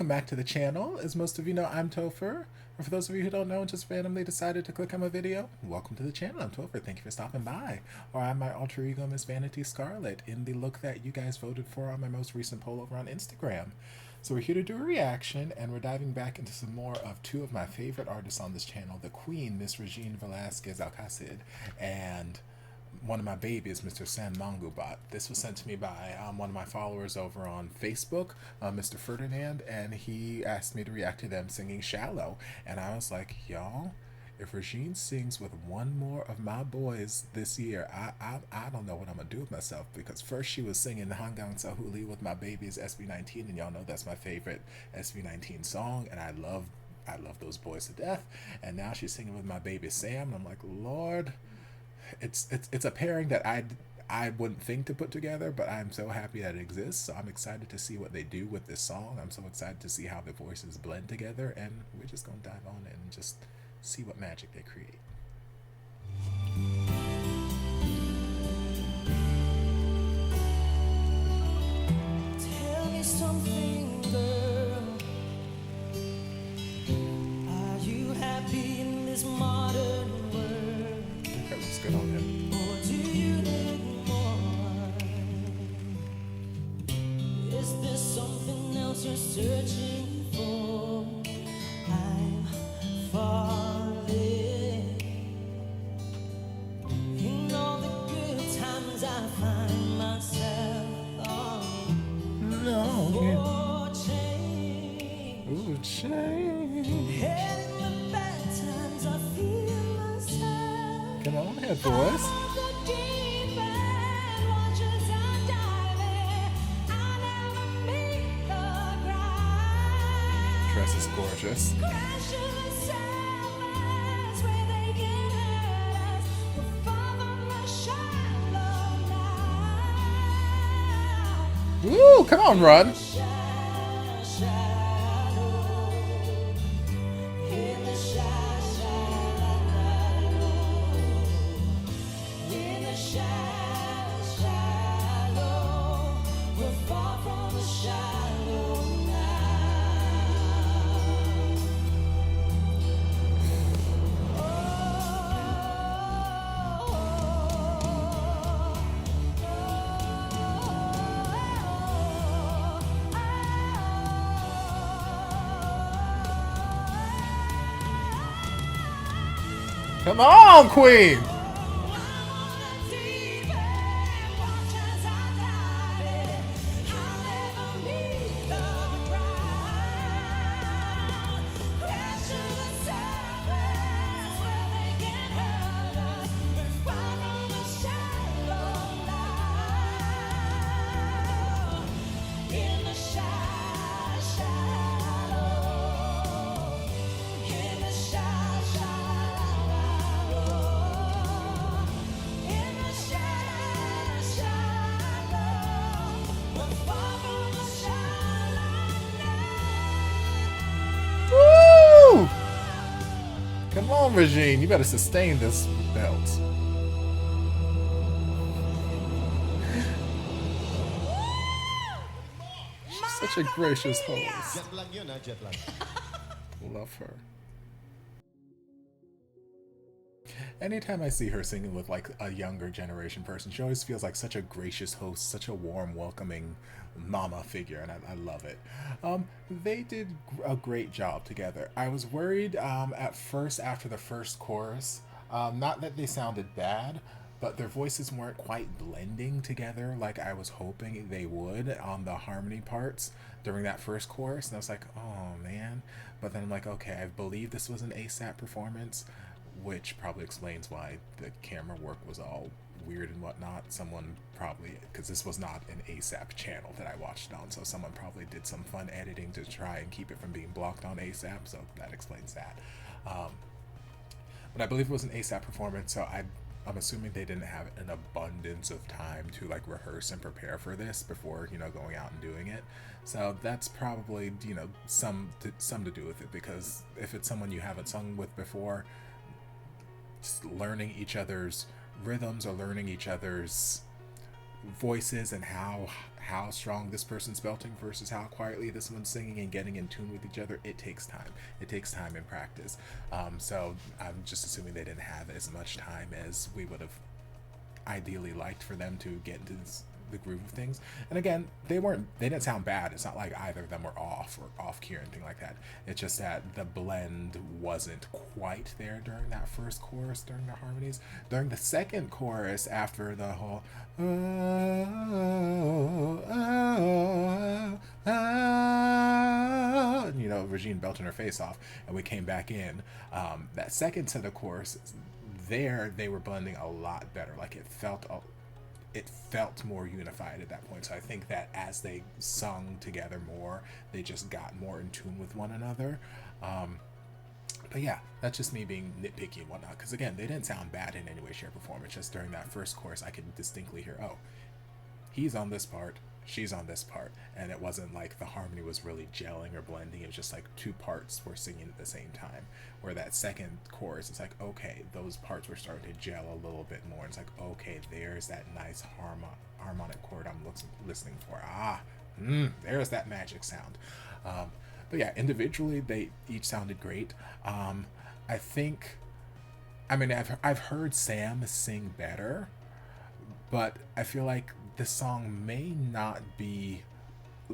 welcome back to the channel. As most of you know, I'm Topher. Or for those of you who don't know and just randomly decided to click on my video, welcome to the channel. I'm Topher. Thank you for stopping by. Or I'm my alter ego, Miss Vanity Scarlet, in the look that you guys voted for on my most recent poll over on Instagram. So we're here to do a reaction, and we're diving back into some more of two of my favorite artists on this channel, the Queen, Miss Regine Velasquez-alcasod, and one of my babies, Mr. Mangubat. This was sent to me by one of my followers over on Facebook, Mr. Ferdinand, and he asked me to react to them singing Shallow. And I was like, y'all, if Regine sings with one more of my boys this year, I don't know what I'm gonna do with myself, because first she was singing Hanggang Sahuli with my babies SB19, and y'all know that's my favorite SB19 song, and I love those boys to death. And now she's singing with my baby Sam, and I'm like, Lord, it's a pairing that I wouldn't think to put together, but I'm so happy that it exists. So I'm excited to see what they do with this song. I'm so excited to see how the voices blend together, and we're just gonna dive on it and just see what magic they create. Tell me something, girl. Are you happy in this modern world? I think that looks good on him. Or do you need more? Is there something else you're searching for? I'm falling. In all the good times I find myself longing No. for change. Ooh, change. And in the bad times I feel myself. Come on, head boys. The deep end watches I dive in. I never meet the ground. Dress is gorgeous. Crash to the surface where they can hurt us. We're far from the shallow now. Woo, come on, run. Shallow, shallow. In the shallow. In the shallow. We're far from the shallow now. Come on, Queen. Woo! Come on, Regine. You better sustain this belt. She's such a gracious host. Jet lag yun, jet lag. Love her. Anytime I see her singing with like a younger generation person, she always feels like such a gracious host, such a warm, welcoming mama figure, and I love it. They did a great job together. I was worried at first after the first chorus, not that they sounded bad, but their voices weren't quite blending together like I was hoping they would on the harmony parts during that first chorus, and I was like, oh man. But then I'm like, okay, I believe this was an ASAP performance, which probably explains why the camera work was all weird and whatnot. Someone probably, because this was not an ASAP channel that I watched on, so someone probably did some fun editing to try and keep it from being blocked on ASAP, so that explains that. But I believe it was an ASAP performance, so I'm assuming they didn't have an abundance of time to like rehearse and prepare for this before, you know, going out and doing it. So that's probably, you know, some to do with it, because if it's someone you haven't sung with before, just learning each other's rhythms or learning each other's voices and how strong this person's belting versus how quietly this one's singing and getting in tune with each other, it takes time. It takes time and practice. So I'm just assuming they didn't have as much time as we would have ideally liked for them to get into the groove of things. And again, they didn't sound bad. It's not like either of them were off or off key or anything like that. It's just that the blend wasn't quite there during that first chorus, during the harmonies. During the second chorus, after the whole you know, Regine belting her face off, and we came back in, that second set of choruses, there they were blending a lot better. Like it felt more unified at that point. So I think that as they sung together more, they just got more in tune with one another. But yeah, that's just me being nitpicky and whatnot, because again, they didn't sound bad in any way, shape, or form. It's just during that first chorus I could distinctly hear, oh, he's on this part, she's on this part, and it wasn't like the harmony was really gelling or blending. It was just like two parts were singing at the same time. Where that second chorus, it's like, okay, those parts were starting to gel a little bit more. It's like, okay, there's that nice harmonic chord I'm listening for. There's that magic sound. But yeah, individually they each sounded great. I've heard Sam sing better, but I feel like the song may not be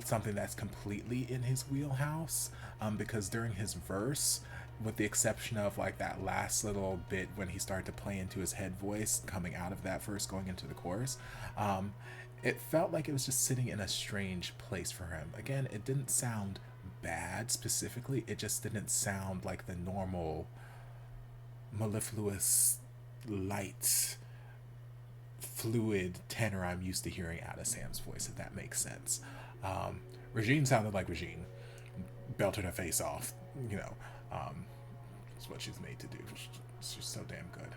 something that's completely in his wheelhouse, because during his verse, with the exception of like that last little bit when he started to play into his head voice coming out of that verse going into the chorus, it felt like it was just sitting in a strange place for him. Again, it didn't sound bad specifically, it just didn't sound like the normal mellifluous, light, fluid tenor I'm used to hearing out of Sam's voice, if that makes sense. Regine sounded like Regine, belted her face off, you know. It's what she's made to do. She's so damn good.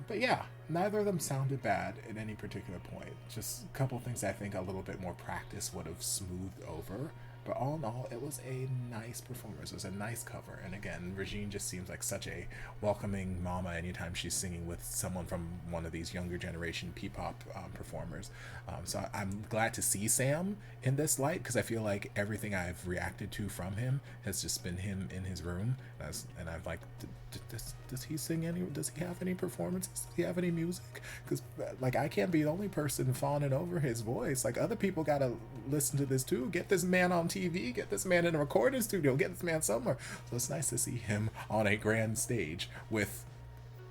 But yeah, neither of them sounded bad at any particular point. Just a couple things I think a little bit more practice would have smoothed over. But all in all, it was a nice performance. It was a nice cover. And again, Regine just seems like such a welcoming mama anytime she's singing with someone from one of these younger generation P-pop performers. So I'm glad to see Sam in this light, because I feel like everything I've reacted to from him has just been him in his room. And I'm like, does he sing any? Does he have any performances? Does he have any music? Because like I can't be the only person fawning over his voice. Like other people gotta listen to this too. Get this man on TV. Get this man in a recording studio. Get this man somewhere. So it's nice to see him on a grand stage with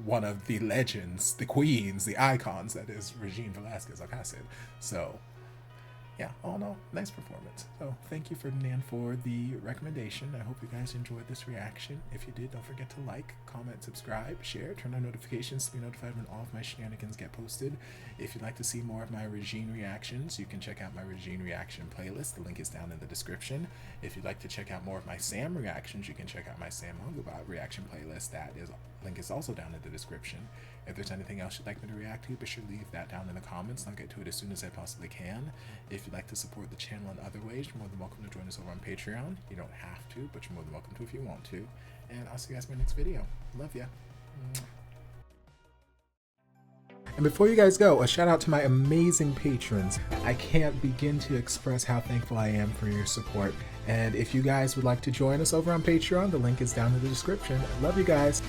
one of the legends, the queens, the icons that is Regine Velasquez, like I said. So yeah, all in all, nice performance. So thank you, Ferdinand, for the recommendation. I hope you guys enjoyed this reaction. If you did, don't forget to like, comment, subscribe, share, turn on notifications to be notified when all of my shenanigans get posted. If you'd like to see more of my Regine reactions, you can check out my Regine reaction playlist. The link is down in the description. If you'd like to check out more of my Sam reactions, you can check out my Sam Mangubat reaction playlist. Link is also down in the description. If there's anything else you'd like me to react to, be sure to leave that down in the comments. I'll get to it as soon as I possibly can. If you'd like to support the channel in other ways, you're more than welcome to join us over on Patreon. You don't have to, but you're more than welcome to if you want to. And I'll see you guys in my next video. Love ya. And before you guys go, a shout out to my amazing patrons. I can't begin to express how thankful I am for your support. And if you guys would like to join us over on Patreon, the link is down in the description. Love you guys.